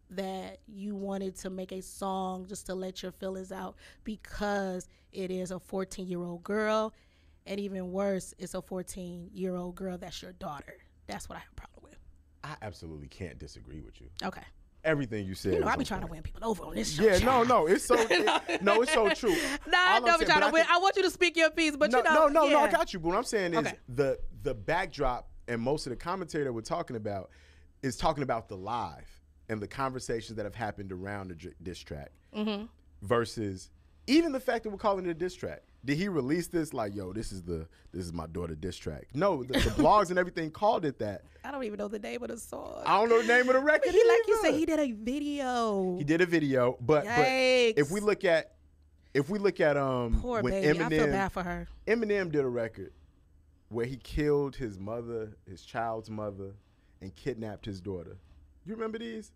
that you wanted to make a song just to let your feelings out because it is a 14-year-old girl, and even worse, it's a 14-year-old girl that's your daughter. That's what I have a problem with. I absolutely can't disagree with you. Okay. everything you said. You know, I be trying to win people over on this show. Yeah, no, it's so it's so true. Nah, I don't be trying to win. I want you to speak your piece, but no, you know, no, I got you. But what I'm saying is Okay. the backdrop and most of the commentary that we're talking about is talking about the live and the conversations that have happened around the diss track versus even the fact that we're calling it a diss track. Did he release this like, yo, this is my daughter diss track? No, the blogs and everything called it that. I don't even know the name of the song. I don't know the name of the record. But he, like you said, he did a video. He did a video, but if we look at Poor when baby, I feel bad for her. Eminem did a record where he killed his mother, his child's mother, and kidnapped his daughter. You remember these?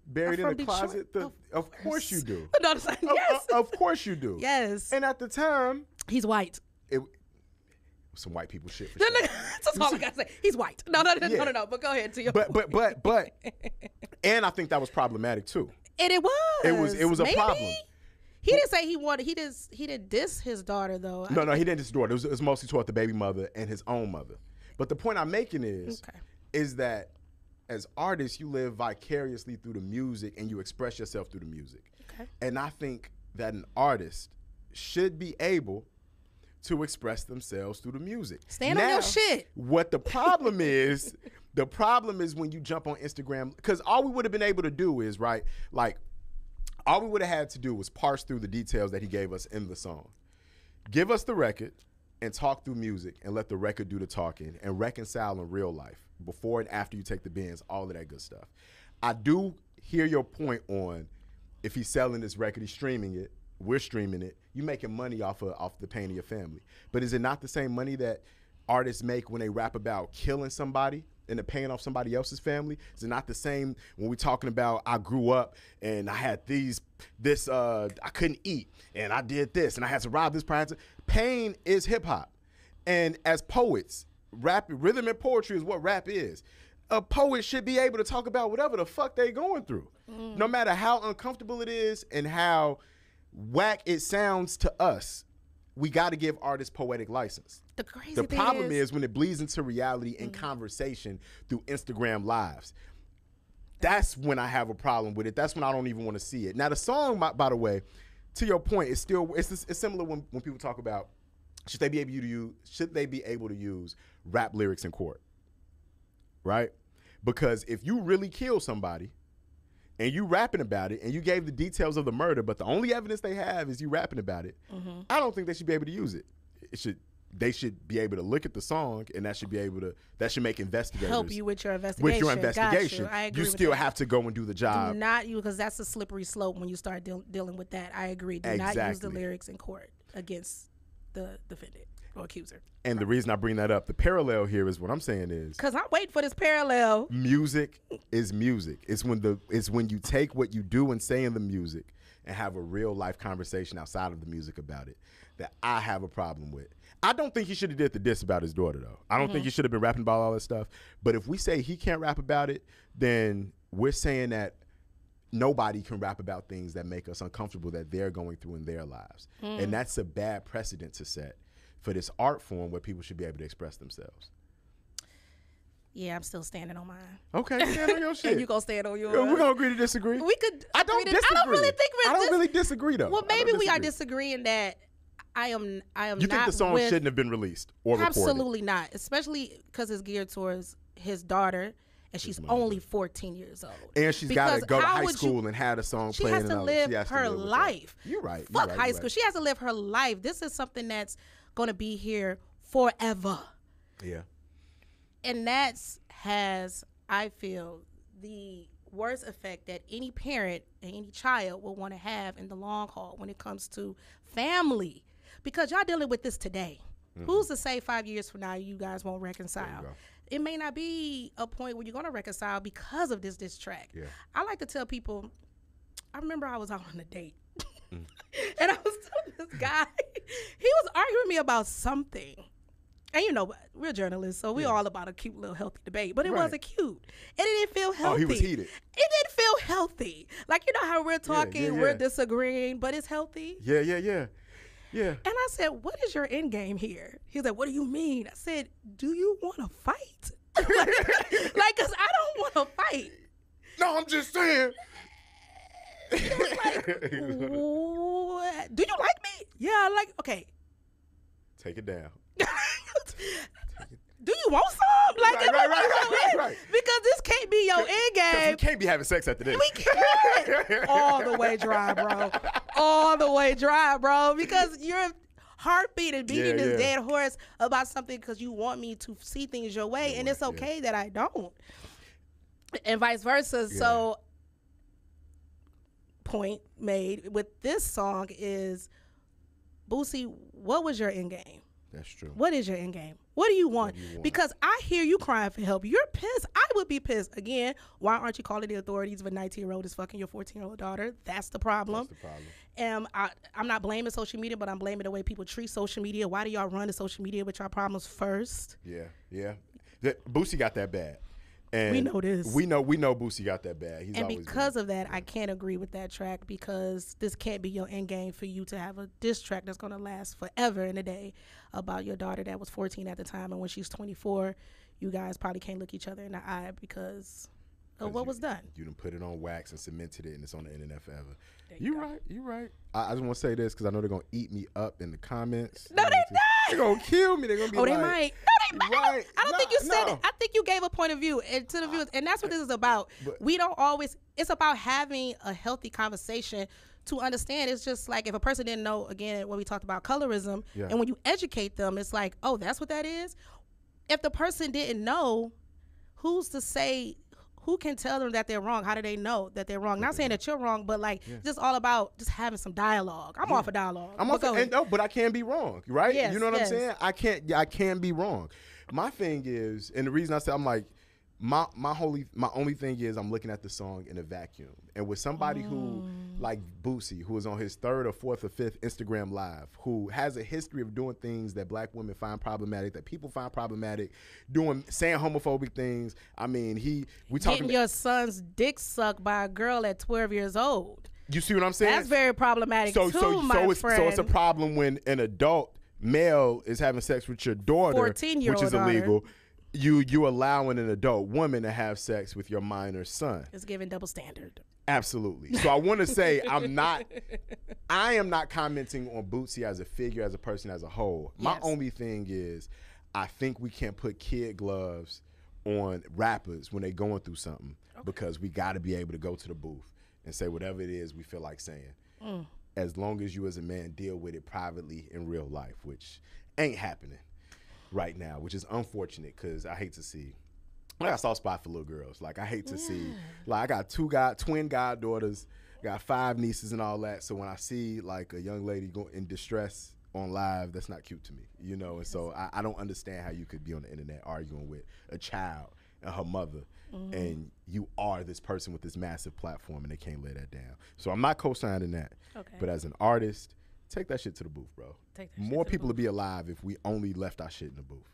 Buried in the closet? Of course you do. No, yes. Of course you do. Yes. And at the time, he's white. It some white people shit for sure. That's all I gotta say. He's white. No. But go ahead to your But and I think that was problematic too. And it was. It was a problem. He didn't say he wanted. He didn't diss his daughter though. No, he didn't diss his daughter. It was mostly toward the baby mother and his own mother. But the point I'm making is that as artists, you live vicariously through the music and you express yourself through the music. Okay. And I think that an artist should be able to express themselves through the music. Stand on your shit. What the problem is when you jump on Instagram, because all we would have been able to do is, right, like, all we would have had to do was parse through the details that he gave us in the song. Give us the record and talk through music and let the record do the talking and reconcile in real life before and after you take the bins, all of that good stuff. I do hear your point on if he's selling this record, he's streaming it, we're streaming it, you making money off the pain of your family. But is it not the same money that artists make when they rap about killing somebody and the pain off somebody else's family? Is it not the same when we're talking about I grew up and I had I couldn't eat and I did this and I had to rob this person? Pain is hip hop. And as poets, rhythm and poetry is what rap is. A poet should be able to talk about whatever the fuck they going through. No matter how uncomfortable it is and how whack it sounds to us, we got to give artists poetic license. The problem is when it bleeds into reality and conversation through Instagram lives. That's when I have a problem with it. That's when I don't even want to see it. Now the song, by the way, to your point, it's similar when people talk about should they be able to use rap lyrics in court, right? Because if you really kill somebody and you rapping about it and you gave the details of the murder, but the only evidence they have is you rapping about it, I don't think they should be able to use it. They should be able to look at the song, and that should make investigators help you with your investigation. I agree. You still have to go and do the job. Do not use, because that's a slippery slope when you start dealing with that. I agree. Do not use the lyrics in court against the defendant or accuser. And the reason I bring that up, the parallel here is what I'm saying is because I'm waiting for this parallel. Music is music. It's when you take what you do and say in the music and have a real life conversation outside of the music about it that I have a problem with. I don't think he should have did the diss about his daughter, though. I don't think he should have been rapping about all that stuff. But if we say he can't rap about it, then we're saying that nobody can rap about things that make us uncomfortable that they're going through in their lives. And that's a bad precedent to set for this art form where people should be able to express themselves. Yeah, I'm still standing on mine. Okay, stand on your shit. And you gonna stand on yours. We're gonna agree to disagree. We could. I don't disagree. I don't really think I don't really disagree though. Well, maybe we are disagreeing that I am. You think the song shouldn't have been released or recorded? Absolutely not. Especially because it's geared towards his daughter, and she's only 14 years old. And she's got to go to high school and have a song playing. She has to live her life. You're right. Fuck high school. She has to live her life. This is something that's going to be here forever. Yeah. And has, I feel, the worst effect that any parent and any child will want to have in the long haul when it comes to family. Because y'all dealing with this today. Who's to say 5 years from now you guys won't reconcile? It may not be a point where you're going to reconcile because of this track. Yeah. I like to tell people, I remember I was out on a date. And I was telling this guy, he was arguing with me about something. And you know, we're journalists, so we're all about a cute little healthy debate. But it wasn't cute. And it didn't feel healthy. Oh, he was heated. It didn't feel healthy. Like, you know how we're talking, we're disagreeing, but it's healthy. Yeah. And I said, what is your end game here? He's like, what do you mean? I said, do you want to fight? Like, because I don't want to fight. No, I'm just saying. Like, what? Do you like me? Yeah, I like. Okay. Take it down. Do you want some? Like, Right. Because this can't be your end game. We can't be having sex after this. We can't. All the way dry, bro. All the way dry, bro. Because you're heartbeat and beating this dead horse about something because you want me to see things your way, and it's okay that I don't. And vice versa. Yeah. So, point made with this song is, Boosie, what was your end game? That's true. What is your end game? What do you want? Because I hear you crying for help. You're pissed. I would be pissed. Again, why aren't you calling the authorities if a 19-year-old is fucking your 14-year-old daughter? That's the problem. That's the problem. I'm not blaming social media, but I'm blaming the way people treat social media. Why do y'all run to social media with your problems first? Yeah. Boosie got that bad. And we know this. We know Boosie got that bad. And because of that, I can't agree with that track, because this can't be your end game for you to have a diss track that's going to last forever in a day about your daughter that was 14 at the time, and when she's 24, you guys probably can't look each other in the eye because of what was done. You done put it on wax and cemented it, and it's on the internet forever. You're right. I just want to say this because I know they're going to eat me up in the comments. No, they're not. They're going to kill me. They're going to be like, they might. No, they might. Right. I don't think you said it. I think you gave a point of view and to the viewers, and that's what this is about. We don't always, it's about having a healthy conversation to understand. It's just like if a person didn't know, again, when we talked about colorism, and when you educate them, it's like, oh, that's what that is? If the person didn't know, who's to say, who can tell them that they're wrong? How do they know that they're wrong? Not saying that you're wrong, but like just all about just having some dialogue. I'm all for dialogue. But I can be wrong, right? Yes, you know what I'm saying? I can be wrong. My thing is, and the reason I say I'm like, my only thing is I'm looking at the song in a vacuum. And with somebody who, like Boosie, who is on his 3rd or 4th or 5th Instagram Live, who has a history of doing things that black women find problematic, that people find problematic, saying homophobic things. I mean, we talking getting your son's dick sucked by a girl at 12 years old. You see what I'm saying? That's very problematic too, my friend. So it's a problem when an adult male is having sex with your daughter, 14-year-old which is illegal. You allowing an adult woman to have sex with your minor son. It's giving double standard. Absolutely. So I want to say I am not commenting on Boosie as a figure, as a person, as a whole. My only thing is I think we can't put kid gloves on rappers when they're going through something, because we got to be able to go to the booth and say whatever it is we feel like saying. As long as you as a man deal with it privately in real life, which ain't happening right now, which is unfortunate, because I hate to see. I got a soft spot for little girls. Like, I hate to see. Like, I got twin goddaughters, got 5 nieces and all that. So when I see like a young lady go in distress on live, that's not cute to me, you know. And so I don't understand how you could be on the internet arguing with a child and her mother, and you are this person with this massive platform, and they can't lay that down. So I'm not co-signing that. But as an artist, take that shit to the booth, bro. More people would be alive if we only left our shit in the booth.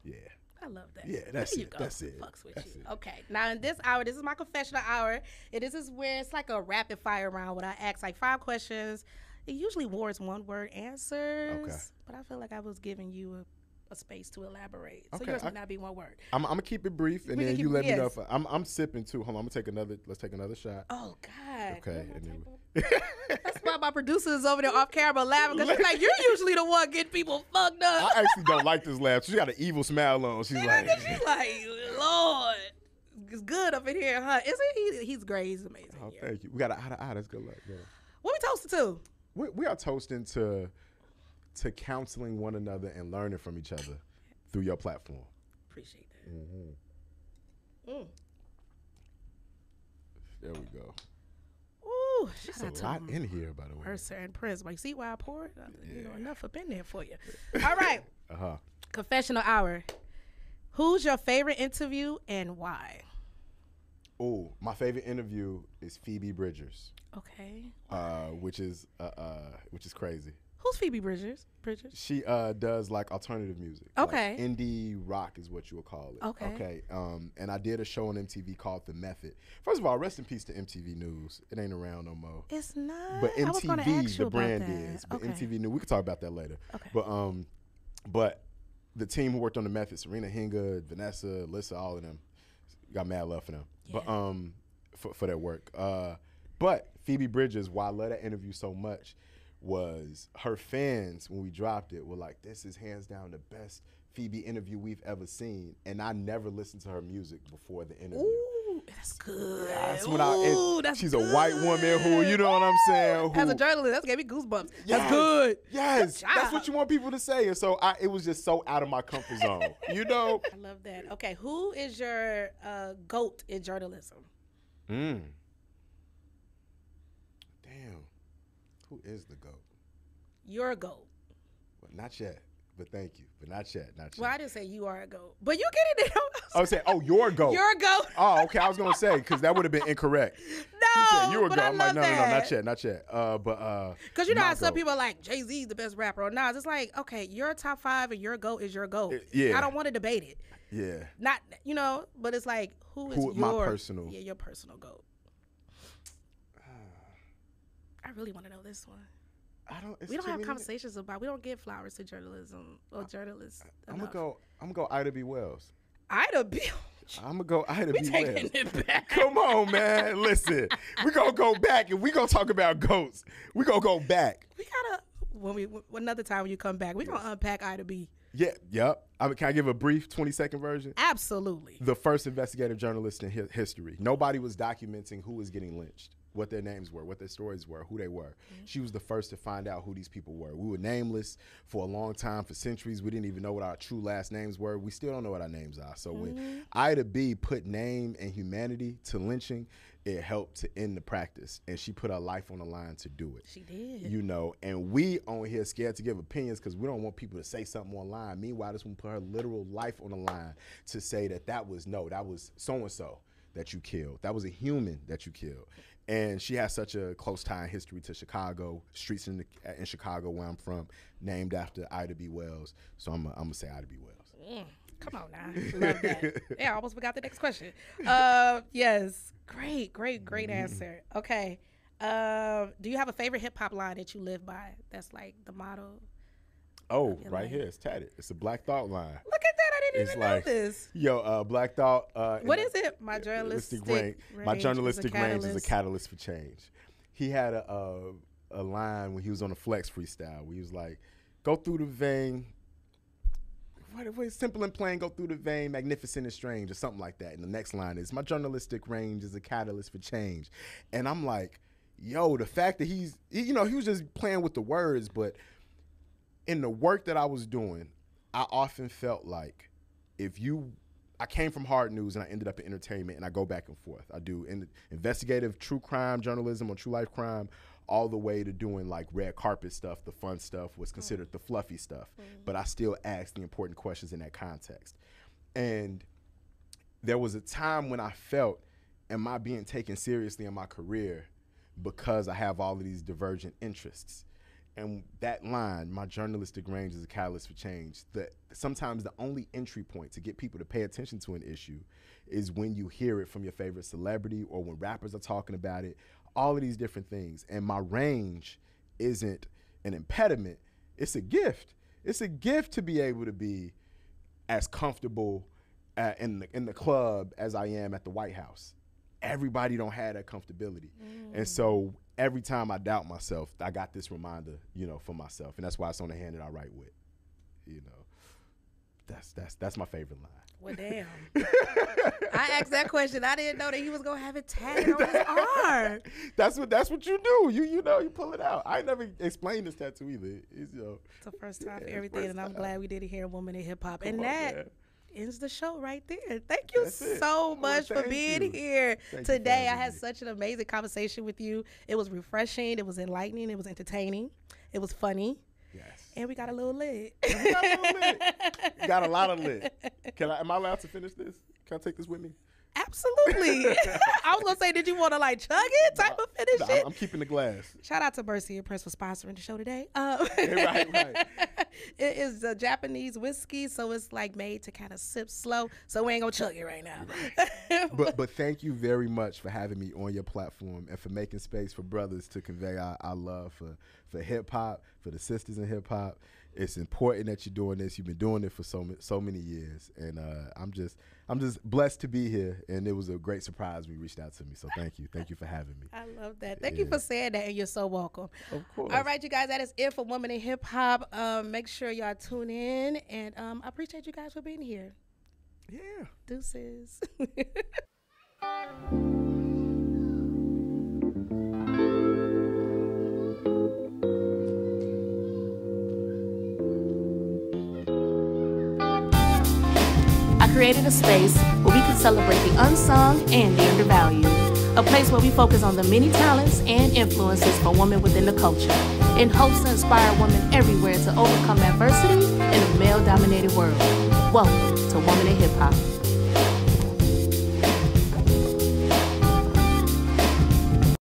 Yeah. I love that. Yeah, that's it. That's it. Fucks with you. Okay. Now in this hour, this is my confessional hour. And this is where it's like a rapid fire round where I ask like 5 questions. It usually warrants 1-word answers. Okay. But I feel like I was giving you a space to elaborate. So yours might not be 1 word. I'm gonna keep it brief, and then you let me know if I'm sipping too. Hold on, let's take another shot. Oh God. Okay. That's why my producer is over there off camera laughing, because she's like, you're usually the one getting people fucked up. I actually don't like this laugh. She's got an evil smile on. She's like, Lord, it's good up in here, huh? Isn't he? He's great. He's amazing. Oh, thank you. We got an eye to eye. That's good luck. Yeah. What we toasting to? We are toasting to counseling one another and learning from each other through your platform. Appreciate that. There we go. Ooh, there's a lot in here, by the way. Mercer and Prince. Like, see why I poured? You know, enough up in there for you. All right. Confessional hour. Who's your favorite interview and why? Oh, my favorite interview is Phoebe Bridgers. Okay. Which is crazy. Who's Phoebe Bridgers? She does like alternative music. Okay. Like indie rock is what you would call it. Okay. And I did a show on MTV called The Method. First of all, rest in peace to MTV News. It ain't around no more. It's not. But MTV, the brand is. But MTV News, we can talk about that later. Okay. But the team who worked on The Method, Serena Hinga, Vanessa, Alyssa, all of them, got mad love for them. Yeah. But for their work. But Phoebe Bridgers, why I love that interview so much, was her fans, when we dropped it, were like, this is hands down the best Phoebe interview we've ever seen. And I never listened to her music before the interview. Ooh, that's good. That's when she's a white woman who, you know what I'm saying? As a journalist, that gave me goosebumps. Yes, that's good. Yes, good that's what you want people to say. And so it was just so out of my comfort zone, you know? I love that. Okay, who is your GOAT in journalism? Damn. Who is the GOAT? You're a GOAT. Well, not yet. But thank you. But not yet. Not yet. Well, I didn't say you are a GOAT. But you get it. I was saying, you're a GOAT. You're a GOAT. Oh, okay. I was going to say, because that would have been incorrect. No, She said, you're a but GOAT. I I'm like, love no, that. not yet. Because you know how some people are like, Jay-Z's the best rapper or Nas. It's like, okay, your top 5 and your GOAT is your GOAT. Yeah. I don't want to debate it. Yeah. Not, but it's like, who is my personal? Yeah, your personal GOAT. I really want to know this one. We don't have conversations about. We don't give flowers to journalism or journalists. I'm gonna go Ida B. Wells. Ida B. I'm gonna go Ida B. Wells. Taking it back. Come on, man. Listen, we gonna go back and we gonna talk about GOATs. We gonna go back. We gotta another time when you come back, we gonna unpack Ida B. Yeah. Yep. Can I give a brief 20-second version? Absolutely. The first investigative journalist in history. Nobody was documenting who was getting lynched, what their names were, what their stories were, who they were. Mm-hmm. She was the first to find out who these people were. We were nameless for a long time, for centuries. We didn't even know what our true last names were. We still don't know what our names are. So when Ida B put name and humanity to lynching, it helped to end the practice. And she put her life on the line to do it. She did. And we on here scared to give opinions because we don't want people to say something online. Meanwhile, this one put her literal life on the line to say that was so-and-so that you killed. That was a human that you killed. And she has such a close tie in history to Chicago, streets in Chicago where I'm from, named after Ida B. Wells. So I'm gonna say Ida B. Wells. Come on now. Love that. Yeah, I almost forgot the next question. Yes. Great answer. Okay. Do you have a favorite hip hop line that you live by? That's like the motto. Oh, right here. It's tatted. It's a Black Thought line. Look at that. I didn't even know this. Yo, Black Thought. What is it? My journalistic range. My journalistic range is a catalyst for change. He had a line when he was on the Flex freestyle where he was like, go through the vein. What is simple and plain, go through the vein, magnificent and strange, or something like that. And the next line is, my journalistic range is a catalyst for change. And I'm like, yo, the fact that he was just playing with the words, but in the work that I was doing, I often felt like I came from hard news and I ended up in entertainment and I go back and forth. I do investigative true crime journalism or true life crime, all the way to doing like red carpet stuff, the fun stuff, what's considered the fluffy stuff. But I still ask the important questions in that context. And there was a time when I felt, am I being taken seriously in my career because I have all of these divergent interests? And that line, my journalistic range is a catalyst for change, sometimes the only entry point to get people to pay attention to an issue is when you hear it from your favorite celebrity or when rappers are talking about it, all of these different things. And my range isn't an impediment, it's a gift. It's a gift to be able to be as comfortable in the club as I am at the White House. Everybody don't have that comfortability. And so every time I doubt myself, I got this reminder, for myself. And that's why it's on the hand that I write with. That's my favorite line. Well, damn. I asked that question. I didn't know that he was gonna have it tatted on his arm. That's what you do. You pull it out. I never explained this tattoo either. It's the first time for everything, and I'm glad we did it here, Woman in Hip Hop. And that ends the show right there. Thank you so much for being here today. I had such an amazing conversation with you. It was refreshing. It was enlightening. It was entertaining. It was funny. Yes. And we got a little lit. Got a lot of lit. Am I allowed to finish this? Can I take this with me? Absolutely. I was going to say, did you want to chug it type of finish it? I'm keeping the glass. Shout out to Bossie and Prince for sponsoring the show today. Right. It is a Japanese whiskey, so it's made to kind of sip slow. So we ain't going to chug it right now. Right. But thank you very much for having me on your platform and for making space for brothers to convey our love for hip hop, for the sisters in hip hop. It's important that you're doing this. You've been doing it for so many years, and I'm just blessed to be here. And it was a great surprise when you reached out to me. So thank you for having me. I love that. Thank you for saying that, and you're so welcome. Of course. All right, you guys, that is it for Women in Hip Hop. Make sure y'all tune in, and I appreciate you guys for being here. Yeah. Deuces. I created a space where we can celebrate the unsung and the undervalued. A place where we focus on the many talents and influences for women within the culture, in hopes to inspire women everywhere to overcome adversity in a male-dominated world. Welcome to Women in Hip Hop.